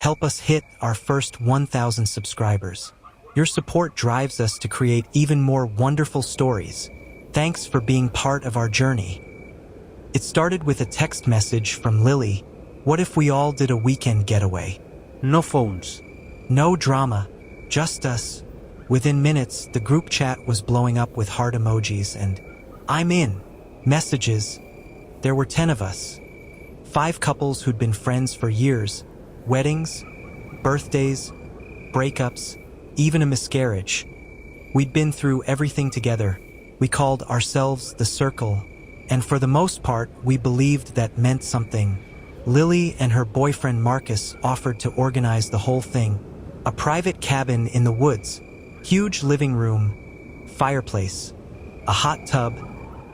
help us hit our first 1,000 subscribers. Your support drives us to create even more wonderful stories. Thanks for being part of our journey. It started with a text message from Lily. What if we all did a weekend getaway? No phones. No drama, just us. Within minutes, the group chat was blowing up with heart emojis and "I'm in" messages. There were 10 of us. 5 couples who'd been friends for years. Weddings, birthdays, breakups, even a miscarriage. We'd been through everything together. We called ourselves the Circle, and for the most part, we believed that meant something. Lily and her boyfriend Marcus offered to organize the whole thing. A private cabin in the woods, huge living room, fireplace, a hot tub,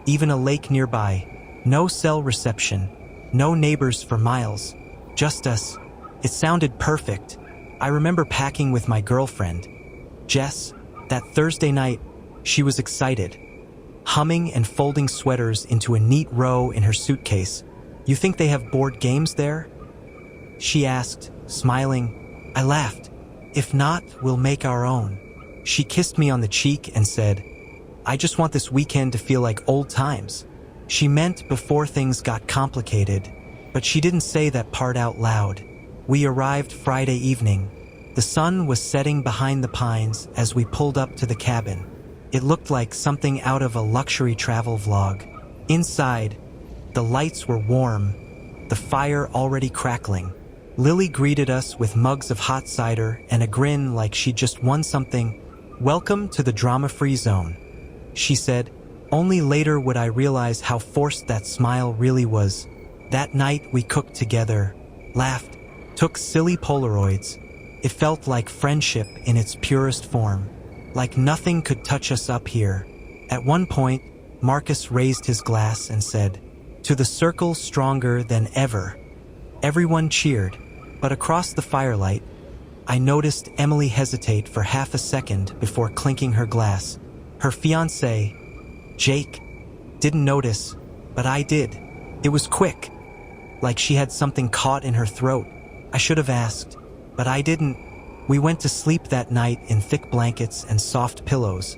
even a lake nearby. No cell reception, no neighbors for miles, just us. It sounded perfect. I remember packing with my girlfriend, Jess, that Thursday night. She was excited, humming and folding sweaters into a neat row in her suitcase. You think they have board games there? She asked, smiling. I laughed. If not, we'll make our own. She kissed me on the cheek and said, I just want this weekend to feel like old times. She meant before things got complicated, but she didn't say that part out loud. We arrived Friday evening. The sun was setting behind the pines as we pulled up to the cabin. It looked like something out of a luxury travel vlog. Inside, the lights were warm, the fire already crackling. Lily greeted us with mugs of hot cider and a grin like she'd just won something. Welcome to the drama-free zone, she said. Only later would I realize how forced that smile really was. That night we cooked together, laughed, took silly Polaroids. It felt like friendship in its purest form, like nothing could touch us up here. At one point, Marcus raised his glass and said, To the Circle stronger than ever. Everyone cheered, but across the firelight, I noticed Emily hesitate for half a second before clinking her glass. Her fiancé, Jake, didn't notice, but I did. It was quick, like she had something caught in her throat. I should have asked, but I didn't. We went to sleep that night in thick blankets and soft pillows,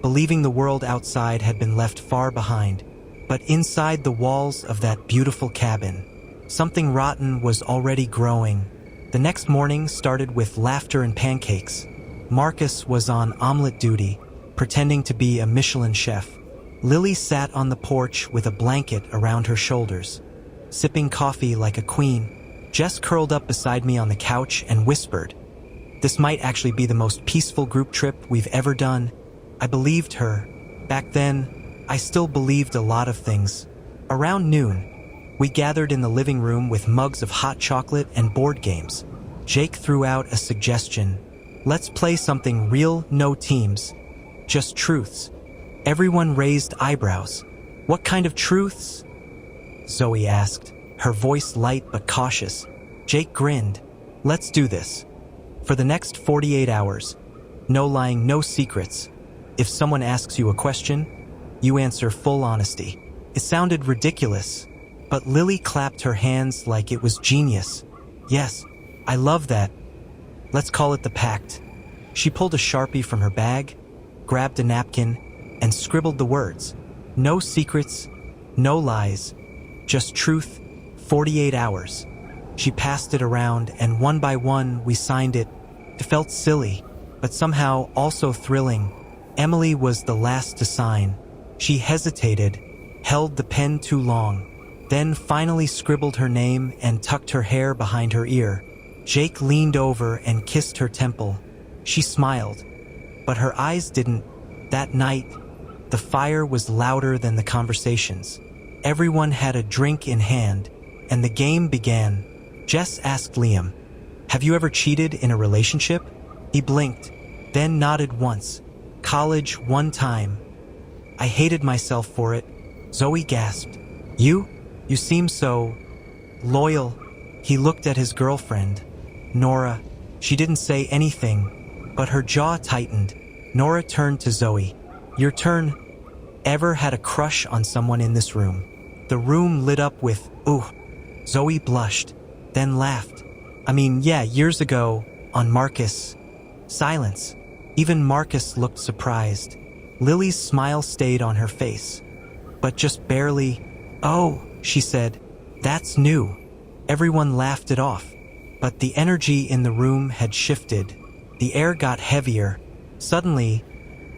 believing the world outside had been left far behind. But inside the walls of that beautiful cabin, something rotten was already growing. The next morning started with laughter and pancakes. Marcus was on omelet duty, pretending to be a Michelin chef. Lily sat on the porch with a blanket around her shoulders, sipping coffee like a queen. Jess curled up beside me on the couch and whispered, This might actually be the most peaceful group trip we've ever done. I believed her. Back then, I still believed a lot of things. Around noon, we gathered in the living room with mugs of hot chocolate and board games. Jake threw out a suggestion. Let's play something real, no teams, just truths. Everyone raised eyebrows. What kind of truths? Zoe asked, her voice light but cautious. Jake grinned. Let's do this. For the next 48 hours, no lying, no secrets. If someone asks you a question, you answer full honesty. It sounded ridiculous, but Lily clapped her hands like it was genius. Yes, I love that. Let's call it the pact. She pulled a Sharpie from her bag, grabbed a napkin, and scribbled the words. No secrets, no lies, just truth, 48 hours. She passed it around, and one by one we signed it. It felt silly, but somehow also thrilling. Emily was the last to sign. She hesitated, held the pen too long, then finally scribbled her name and tucked her hair behind her ear. Jake leaned over and kissed her temple. She smiled, but her eyes didn't. That night, the fire was louder than the conversations. Everyone had a drink in hand, and the game began. Jess asked Liam, Have you ever cheated in a relationship? He blinked, then nodded once. College, one time. I hated myself for it. Zoe gasped. You? You seem so loyal. He looked at his girlfriend, Nora. She didn't say anything, but her jaw tightened. Nora turned to Zoe. Your turn. Ever had a crush on someone in this room? The room lit up with, ooh. Zoe blushed, then laughed. I mean, yeah, years ago, on Marcus. Silence. Even Marcus looked surprised. Lily's smile stayed on her face. But just barely. Oh, she said. That's new. Everyone laughed it off. But the energy in the room had shifted. The air got heavier. Suddenly,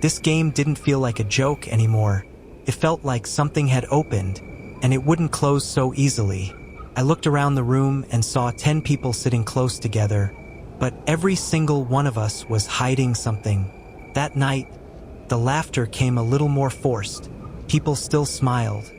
this game didn't feel like a joke anymore. It felt like something had opened, and it wouldn't close so easily. I looked around the room and saw 10 people sitting close together, but every single one of us was hiding something. That night, the laughter came a little more forced. People still smiled,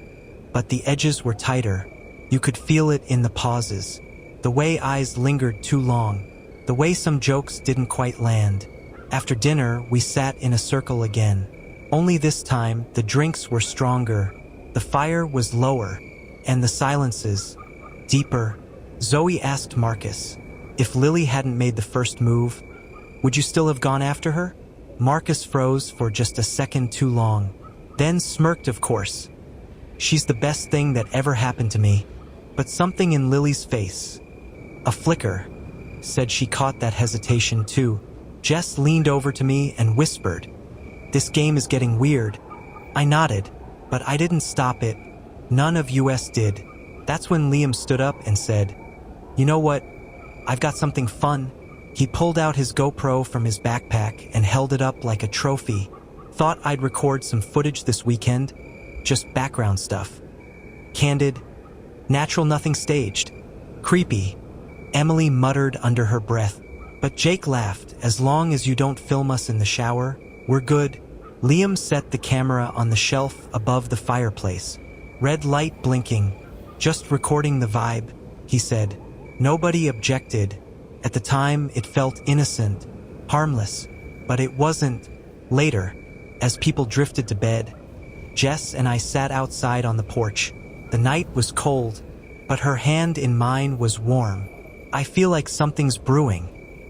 but the edges were tighter. You could feel it in the pauses, the way eyes lingered too long, the way some jokes didn't quite land. After dinner, we sat in a circle again. Only this time, the drinks were stronger, the fire was lower, and the silences deeper. Zoe asked Marcus, if Lily hadn't made the first move, would you still have gone after her? Marcus froze for just a second too long, then smirked, of course. She's the best thing that ever happened to me. But something in Lily's face, a flicker, said she caught that hesitation too. Jess leaned over to me and whispered, "This game is getting weird." I nodded, but I didn't stop it. None of us did. That's when Liam stood up and said, "You know what? I've got something fun." He pulled out his GoPro from his backpack and held it up like a trophy. Thought I'd record some footage this weekend, just background stuff. Candid, natural, nothing staged. Creepy, Emily muttered under her breath. But Jake laughed, "As long as you don't film us in the shower, we're good." Liam set the camera on the shelf above the fireplace. Red light blinking. "Just recording the vibe," he said. Nobody objected. At the time, it felt innocent, harmless, but it wasn't. Later, as people drifted to bed, Jess and I sat outside on the porch. The night was cold, but her hand in mine was warm. "I feel like something's brewing,"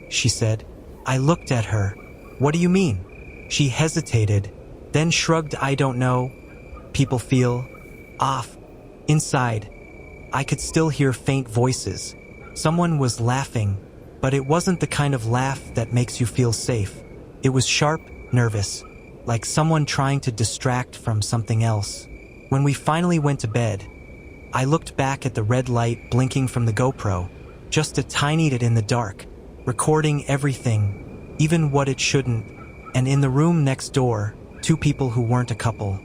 she said. I looked at her. "What do you mean?" She hesitated, then shrugged. "I don't know. People feel off." Inside, I could still hear faint voices. Someone was laughing, but it wasn't the kind of laugh that makes you feel safe. It was sharp, nervous, like someone trying to distract from something else. When we finally went to bed, I looked back at the red light blinking from the GoPro, just a tiny bit in the dark, recording everything, even what it shouldn't. And in the room next door, 2 people who weren't a couple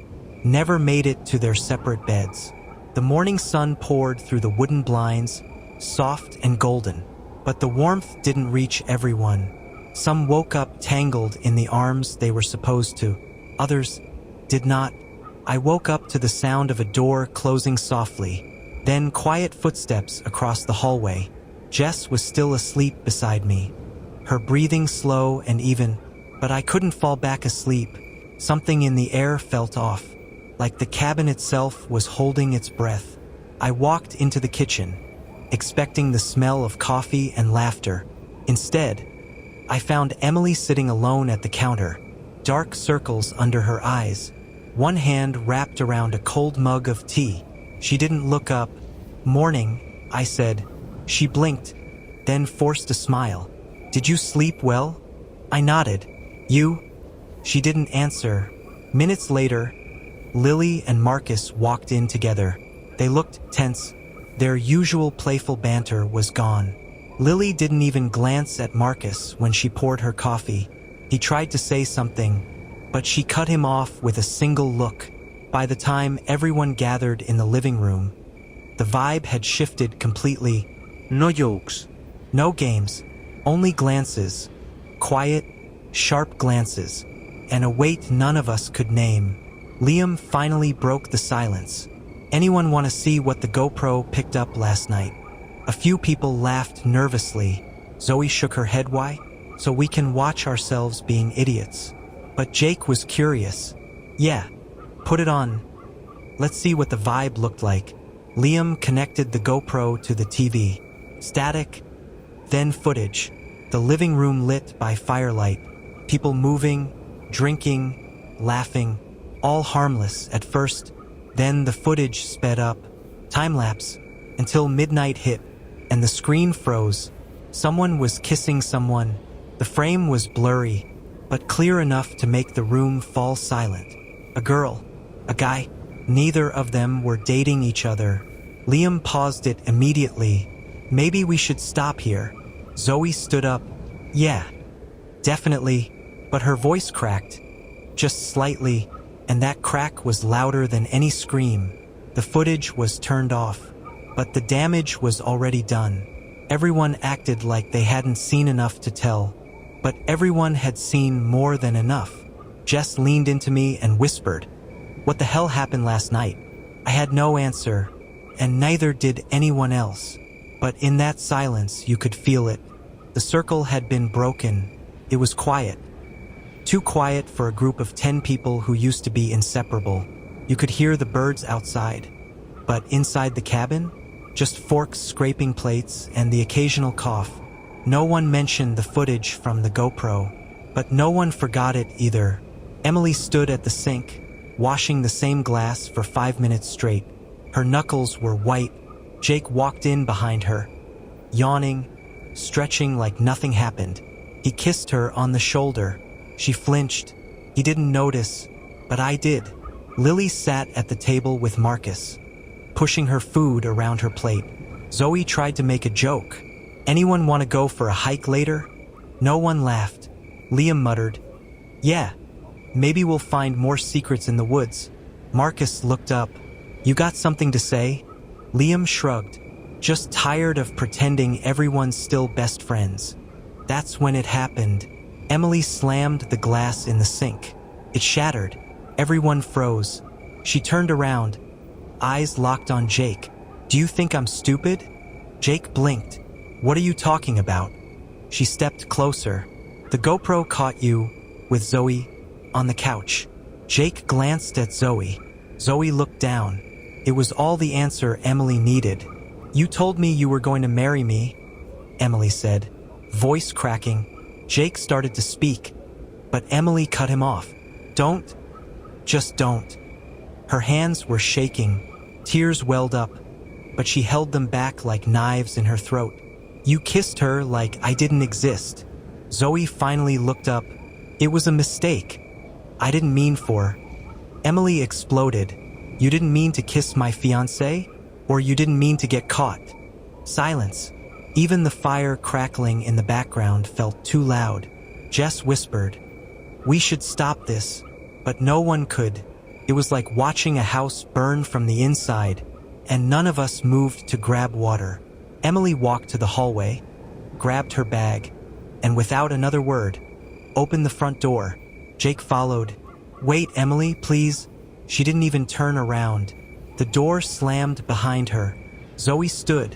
never made it to their separate beds. The morning sun poured through the wooden blinds, soft and golden, but the warmth didn't reach everyone. Some woke up tangled in the arms they were supposed to. Others did not. I woke up to the sound of a door closing softly, then quiet footsteps across the hallway. Jess was still asleep beside me, her breathing slow and even, but I couldn't fall back asleep. Something in the air felt off, like the cabin itself was holding its breath. I walked into the kitchen, expecting the smell of coffee and laughter. Instead, I found Emily sitting alone at the counter, dark circles under her eyes, one hand wrapped around a cold mug of tea. She didn't look up. "Morning," I said. She blinked, then forced a smile. "Did you sleep well?" I nodded. "You?" She didn't answer. Minutes later, Lily and Marcus walked in together. They looked tense. Their usual playful banter was gone. Lily didn't even glance at Marcus when she poured her coffee. He tried to say something, but she cut him off with a single look. By the time everyone gathered in the living room, the vibe had shifted completely. No jokes, no games, only glances. Quiet, sharp glances, and a weight none of us could name. Liam finally broke the silence. "Anyone want to see what the GoPro picked up last night?" A few people laughed nervously. Zoe shook her head. "Why?" "So we can watch ourselves being idiots." But Jake was curious. "Yeah, put it on. Let's see what the vibe looked like." Liam connected the GoPro to the TV. Static, then footage. The living room lit by firelight. People moving, drinking, laughing, all harmless at first. Then the footage sped up, time-lapse, until midnight hit, and the screen froze. Someone was kissing someone. The frame was blurry, but clear enough to make the room fall silent. A girl, a guy, neither of them were dating each other. Liam paused it immediately. Maybe we should stop here. Zoe stood up. Yeah, definitely, but her voice cracked. Just slightly, and that crack was louder than any scream. The footage was turned off, but the damage was already done. Everyone acted like they hadn't seen enough to tell, but everyone had seen more than enough. Jess leaned into me and whispered, "What the hell happened last night?" I had no answer, and neither did anyone else. But in that silence, you could feel it. The circle had been broken. It was quiet. Too quiet for a group of 10 people who used to be inseparable. You could hear the birds outside. But inside the cabin, just forks scraping plates and the occasional cough. No one mentioned the footage from the GoPro, but no one forgot it either. Emily stood at the sink, washing the same glass for 5 minutes straight. Her knuckles were white. Jake walked in behind her, yawning, stretching like nothing happened. He kissed her on the shoulder. She flinched. He didn't notice, but I did. Lily sat at the table with Marcus, pushing her food around her plate. Zoe tried to make a joke. "Anyone want to go for a hike later?" No one laughed. Liam muttered, "Yeah, maybe we'll find more secrets in the woods." Marcus looked up. "You got something to say?" Liam shrugged, just tired of pretending everyone's still best friends. That's when it happened. Emily slammed the glass in the sink. It shattered. Everyone froze. She turned around, eyes locked on Jake. "Do you think I'm stupid?" Jake blinked. "What are you talking about?" She stepped closer. "The GoPro caught you, with Zoe, on the couch." Jake glanced at Zoe. Zoe looked down. It was all the answer Emily needed. "You told me you were going to marry me," Emily said, voice cracking. Jake started to speak, but Emily cut him off. "Don't. Just don't." Her hands were shaking. Tears welled up, but she held them back like knives in her throat. "You kissed her like I didn't exist." Zoe finally looked up. "It was a mistake. I didn't mean for." Emily exploded. "You didn't mean to kiss my fiancé? Or you didn't mean to get caught?" Silence. Even the fire crackling in the background felt too loud. Jess whispered, "We should stop this," but no one could. It was like watching a house burn from the inside, and none of us moved to grab water. Emily walked to the hallway, grabbed her bag, and without another word, opened the front door. Jake followed. "Wait, Emily, please." She didn't even turn around. The door slammed behind her. Zoe stood,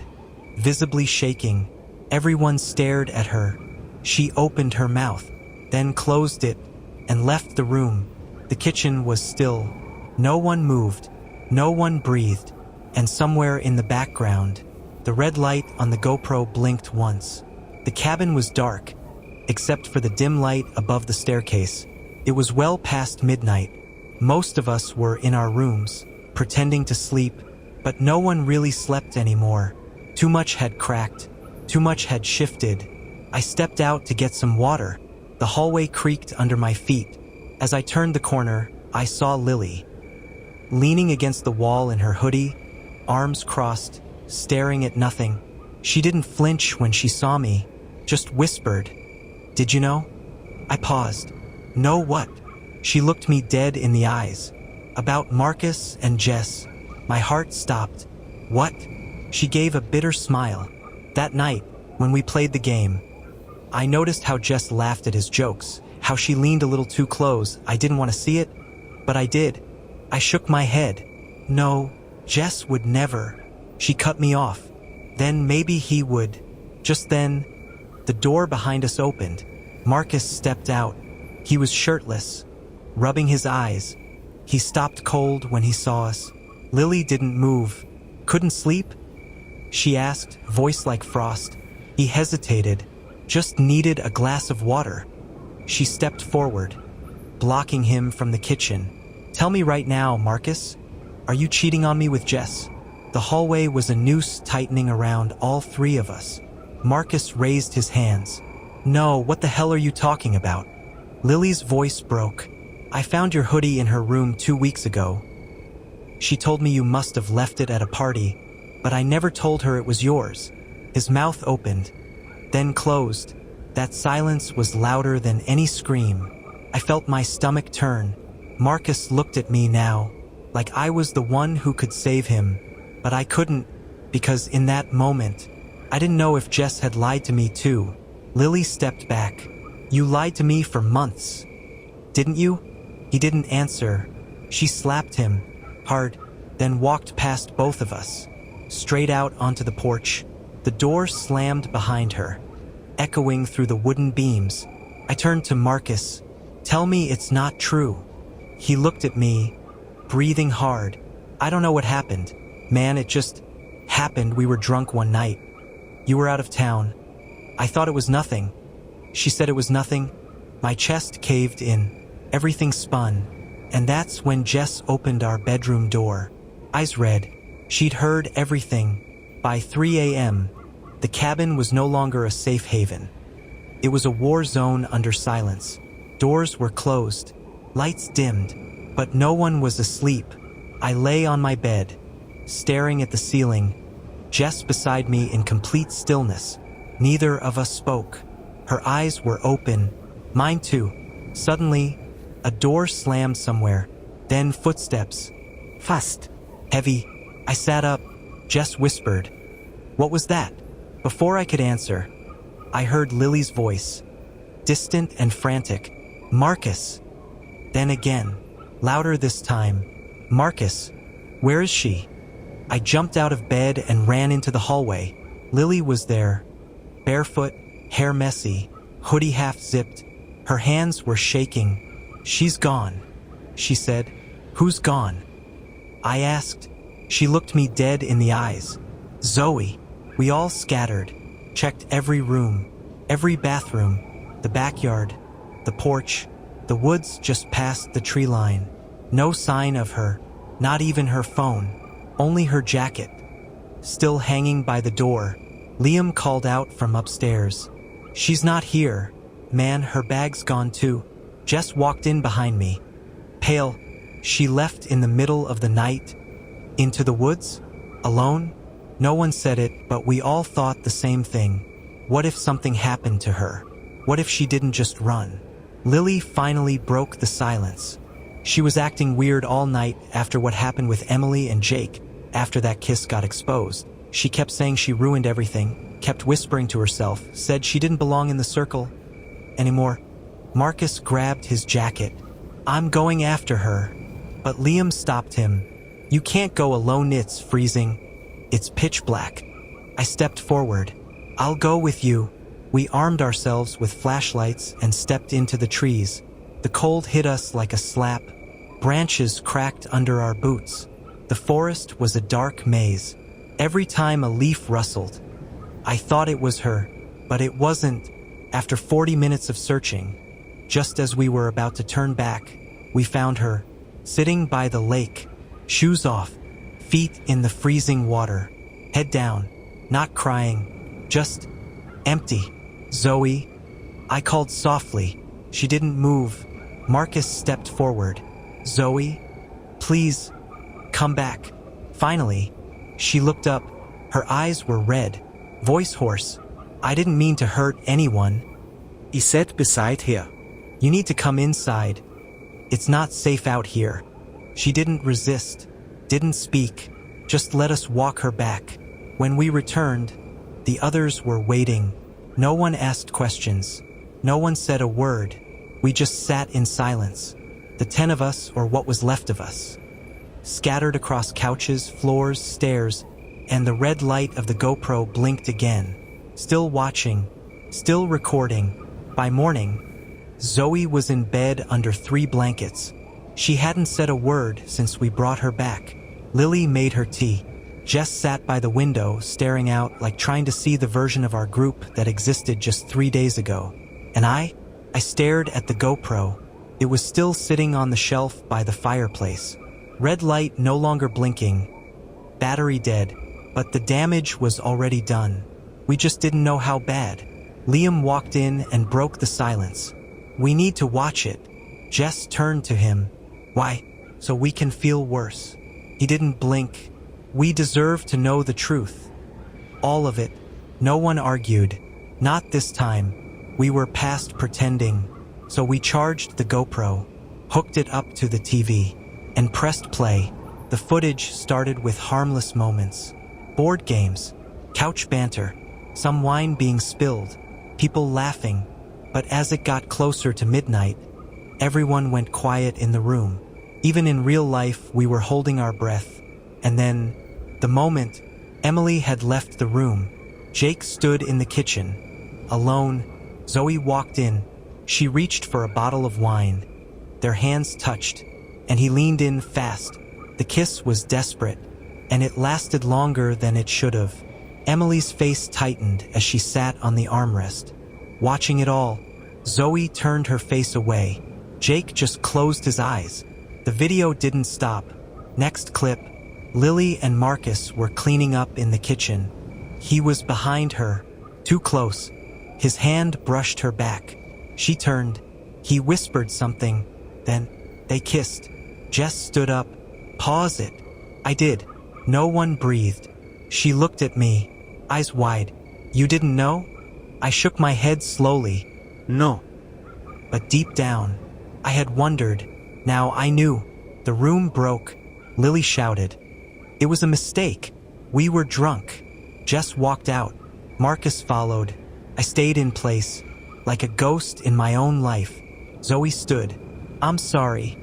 visibly shaking. Everyone stared at her. She opened her mouth, then closed it, and left the room. The kitchen was still. No one moved. No one breathed. And somewhere in the background, the red light on the GoPro blinked once. The cabin was dark, except for the dim light above the staircase. It was well past midnight. Most of us were in our rooms, pretending to sleep, but no one really slept anymore. Too much had cracked. Too much had shifted. I stepped out to get some water. The hallway creaked under my feet. As I turned the corner, I saw Lily, leaning against the wall in her hoodie, arms crossed, staring at nothing. She didn't flinch when she saw me, just whispered, "Did you know?" I paused. "Know what?" She looked me dead in the eyes. "About Marcus and Jess." My heart stopped. "What?" She gave a bitter smile. "That night, when we played the game, I noticed how Jess laughed at his jokes, how she leaned a little too close. I didn't want to see it, but I did. I shook my head. No, Jess would never." She cut me off. "Then maybe he would." Just then, the door behind us opened. Marcus stepped out. He was shirtless, rubbing his eyes. He stopped cold when he saw us. Lily didn't move. "Couldn't sleep?" she asked, voice like frost. He hesitated, just needed a glass of water. She stepped forward, blocking him from the kitchen. "Tell me right now, Marcus, are you cheating on me with Jess?" The hallway was a noose tightening around all three of us. Marcus raised his hands. No, what the hell are you talking about? Lily's voice broke. I found your hoodie in her room 2 weeks ago. She told me you must have left it at a party, but I never told her it was yours. His mouth opened, then closed. That silence was louder than any scream. I felt my stomach turn. Marcus looked at me now, like I was the one who could save him, but I couldn't, because in that moment, I didn't know if Jess had lied to me too. Lily stepped back. You lied to me for months, didn't you? He didn't answer. She slapped him hard, then walked past both of us, straight out onto the porch. The door slammed behind her, echoing through the wooden beams. I turned to Marcus. Tell me it's not true. He looked at me, breathing hard. I don't know what happened. Man, it just happened. We were drunk one night. You were out of town. I thought it was nothing. She said it was nothing. My chest caved in. Everything spun. And that's when Jess opened our bedroom door. Eyes red. She'd heard everything. By 3 a.m., the cabin was no longer a safe haven. It was a war zone under silence. Doors were closed. Lights dimmed. But no one was asleep. I lay on my bed, staring at the ceiling. Jess beside me in complete stillness. Neither of us spoke. Her eyes were open. Mine too. Suddenly, a door slammed somewhere. Then footsteps. Fast. Heavy. I sat up. Jess whispered. What was that? Before I could answer, I heard Lily's voice. Distant and frantic. Marcus. Then again. Louder this time. Marcus. Where is she? I jumped out of bed and ran into the hallway. Lily was there. Barefoot, hair messy, hoodie half zipped. Her hands were shaking. She's gone, she said. Who's gone? I asked. She looked me dead in the eyes. Zoe. We all scattered, checked every room, every bathroom, the backyard, the porch, the woods just past the tree line. No sign of her, not even her phone, only her jacket. Still hanging by the door, Liam called out from upstairs. She's not here. Man, her bag's gone too. Jess walked in behind me. Pale, she left in the middle of the night. Into the woods? Alone? No one said it, but we all thought the same thing. What if something happened to her? What if she didn't just run? Lily finally broke the silence. She was acting weird all night after what happened with Emily and Jake. After that kiss got exposed, she kept saying she ruined everything, kept whispering to herself, said she didn't belong in the circle anymore. Marcus grabbed his jacket. I'm going after her. But Liam stopped him. You can't go alone, it's freezing. It's pitch black. I stepped forward. I'll go with you. We armed ourselves with flashlights and stepped into the trees. The cold hit us like a slap. Branches cracked under our boots. The forest was a dark maze. Every time a leaf rustled, I thought it was her, but it wasn't. After 40 minutes of searching, just as we were about to turn back, we found her, sitting by the lake, shoes off, feet in the freezing water, head down, not crying, just empty. Zoe. I called softly. She didn't move. Marcus stepped forward. Zoe, please, come back. Finally, she looked up. Her eyes were red, voice hoarse. I didn't mean to hurt anyone. He sat beside her. You need to come inside. It's not safe out here. She didn't resist, didn't speak, just let us walk her back. When we returned, the others were waiting. No one asked questions. No one said a word. We just sat in silence. The 10 of us, or what was left of us, scattered across couches, floors, stairs, and the red light of the GoPro blinked again. Still watching, still recording. By morning, Zoe was in bed under 3 blankets. She hadn't said a word since we brought her back. Lily made her tea. Jess sat by the window, staring out like trying to see the version of our group that existed just 3 days ago. And I stared at the GoPro. It was still sitting on the shelf by the fireplace. Red light no longer blinking. Battery dead, but the damage was already done. We just didn't know how bad. Liam walked in and broke the silence. We need to watch it. Jess turned to him. Why? So we can feel worse. He didn't blink. We deserve to know the truth. All of it. No one argued. Not this time. We were past pretending. So we charged the GoPro, hooked it up to the TV, and pressed play. The footage started with harmless moments. Board games, couch banter, some wine being spilled, people laughing. But as it got closer to midnight, everyone went quiet in the room. Even in real life, we were holding our breath. And then, the moment Emily had left the room, Jake stood in the kitchen. Alone, Zoe walked in. She reached for a bottle of wine. Their hands touched, and he leaned in fast. The kiss was desperate, and it lasted longer than it should have. Emily's face tightened as she sat on the armrest. Watching it all, Zoe turned her face away. Jake just closed his eyes. The video didn't stop. Next clip, Lily and Marcus were cleaning up in the kitchen. He was behind her, too close. His hand brushed her back. She turned. He whispered something. Then, they kissed. Jess stood up. Pause it. I did. No one breathed. She looked at me, eyes wide. You didn't know? I shook my head slowly. No. But deep down, I had wondered. Now I knew. The room broke. Lily shouted. It was a mistake. We were drunk. Jess walked out. Marcus followed. I stayed in place, like a ghost in my own life. Zoe stood. I'm sorry,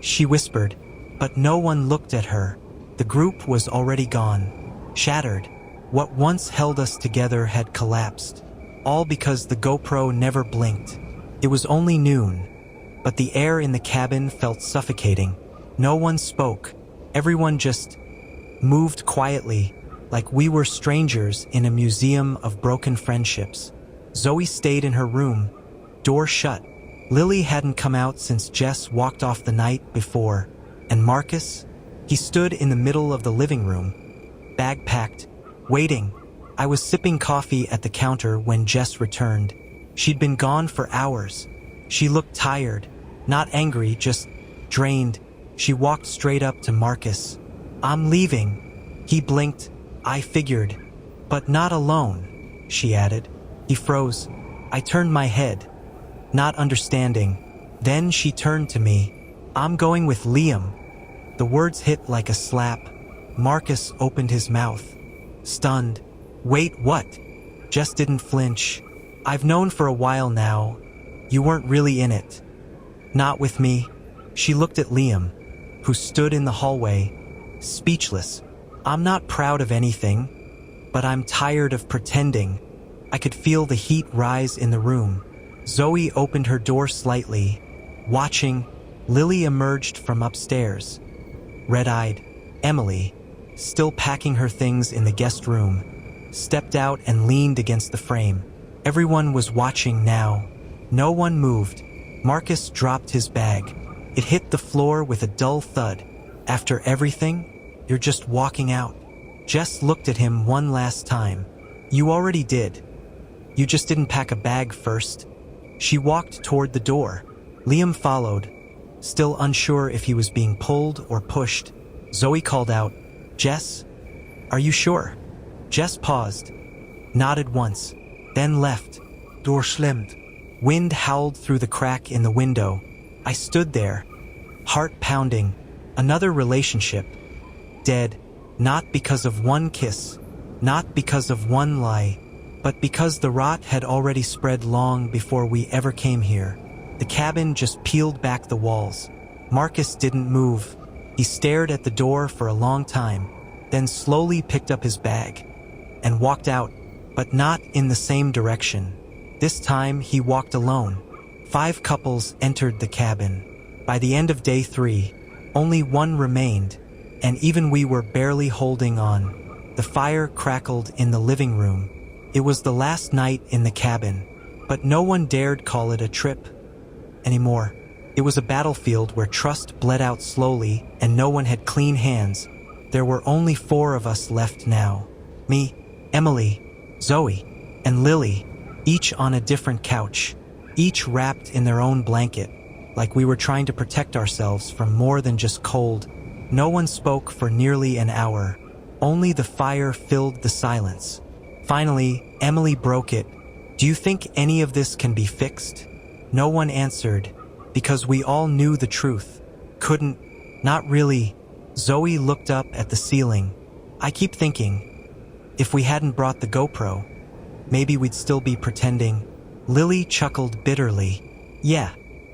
she whispered, but no one looked at her. The group was already gone, shattered. What once held us together had collapsed, all because the GoPro never blinked. It was only noon, but the air in the cabin felt suffocating. No one spoke. Everyone just moved quietly, like we were strangers in a museum of broken friendships. Zoe stayed in her room, door shut. Lily hadn't come out since Jess walked off the night before. And Marcus? He stood in the middle of the living room, bag packed, waiting. I was sipping coffee at the counter when Jess returned. She'd been gone for hours. She looked tired, not angry, just drained. She walked straight up to Marcus. I'm leaving. He blinked. I figured. But not alone, she added. He froze. I turned my head, not understanding. Then she turned to me. I'm going with Liam. The words hit like a slap. Marcus opened his mouth, stunned. Wait, what? Jess didn't flinch. I've known for a while now. You weren't really in it. Not with me. She looked at Liam, who stood in the hallway, speechless. I'm not proud of anything, but I'm tired of pretending. I could feel the heat rise in the room. Zoe opened her door slightly, watching. Lily emerged from upstairs, red-eyed. Emily, still packing her things in the guest room, stepped out and leaned against the frame. Everyone was watching now. No one moved. Marcus dropped his bag. It hit the floor with a dull thud. After everything, you're just walking out. Jess looked at him one last time. You already did. You just didn't pack a bag first. She walked toward the door. Liam followed, still unsure if he was being pulled or pushed. Zoe called out, Jess, are you sure? Jess paused, nodded once, then left. Door slammed. Wind howled through the crack in the window. I stood there, heart pounding. Another relationship. Dead, not because of one kiss, not because of one lie, but because the rot had already spread long before we ever came here. The cabin just peeled back the walls. Marcus didn't move. He stared at the door for a long time, then slowly picked up his bag and walked out, but not in the same direction. This time he walked alone. 5 couples entered the cabin. By the end of day 3, only one remained, and even we were barely holding on. The fire crackled in the living room. It was the last night in the cabin, but no one dared call it a trip anymore. It was a battlefield where trust bled out slowly and no one had clean hands. There were only 4 of us left now. Me, Emily, Zoe, and Lily, each on a different couch, each wrapped in their own blanket, like we were trying to protect ourselves from more than just cold. No one spoke for nearly an hour. Only the fire filled the silence. Finally, Emily broke it. "Do you think any of this can be fixed?" No one answered, because we all knew the truth. Couldn't. Not really. Zoe looked up at the ceiling. "I keep thinking, if we hadn't brought the GoPro, maybe we'd still be pretending." Lily chuckled bitterly. "Yeah,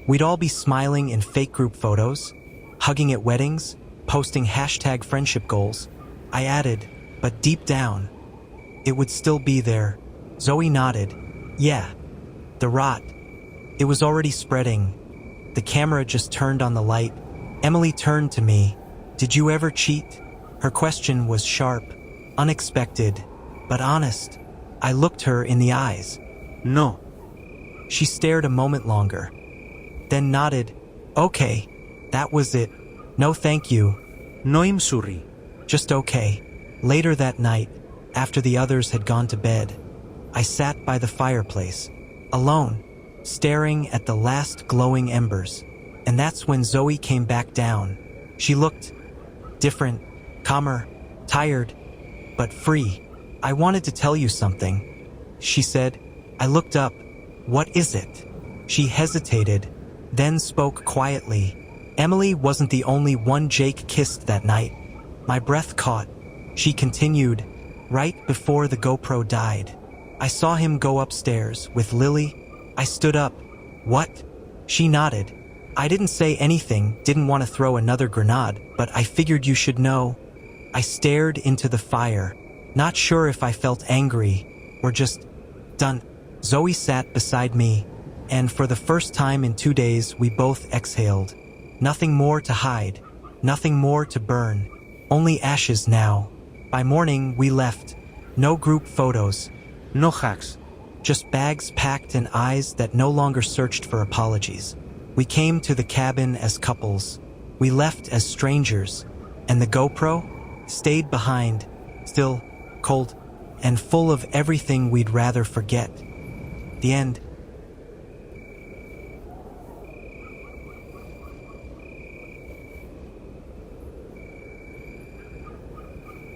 we'd all be smiling in fake group photos, hugging at weddings, posting #friendship goals." I added, "But deep down, it would still be there." Zoe nodded. "Yeah, the rot. It was already spreading. The camera just turned on the light." Emily turned to me. "Did you ever cheat?" Her question was sharp, unexpected, but honest. I looked her in the eyes. "No." She stared a moment longer, then nodded. "Okay, that was it. No thank you. No im sorry. Just okay." Later that night, after the others had gone to bed, I sat by the fireplace, alone, staring at the last glowing embers. And that's when Zoe came back down. She looked different, calmer, tired, but free. "I wanted to tell you something," she said. I looked up. "What is it?" She hesitated, then spoke quietly. "Emily wasn't the only one Jake kissed that night." My breath caught. She continued, "Right before the GoPro died, I saw him go upstairs with Lily." I stood up. "What?" She nodded. "I didn't say anything, didn't want to throw another grenade, but I figured you should know." I stared into the fire, not sure if I felt angry or just done. Zoe sat beside me, and for the first time in 2 days, we both exhaled. Nothing more to hide, nothing more to burn, only ashes now. By morning, we left. No group photos, no hacks, just bags packed and eyes that no longer searched for apologies. We came to the cabin as couples. We left as strangers, and the GoPro stayed behind, still, cold, and full of everything we'd rather forget. The end.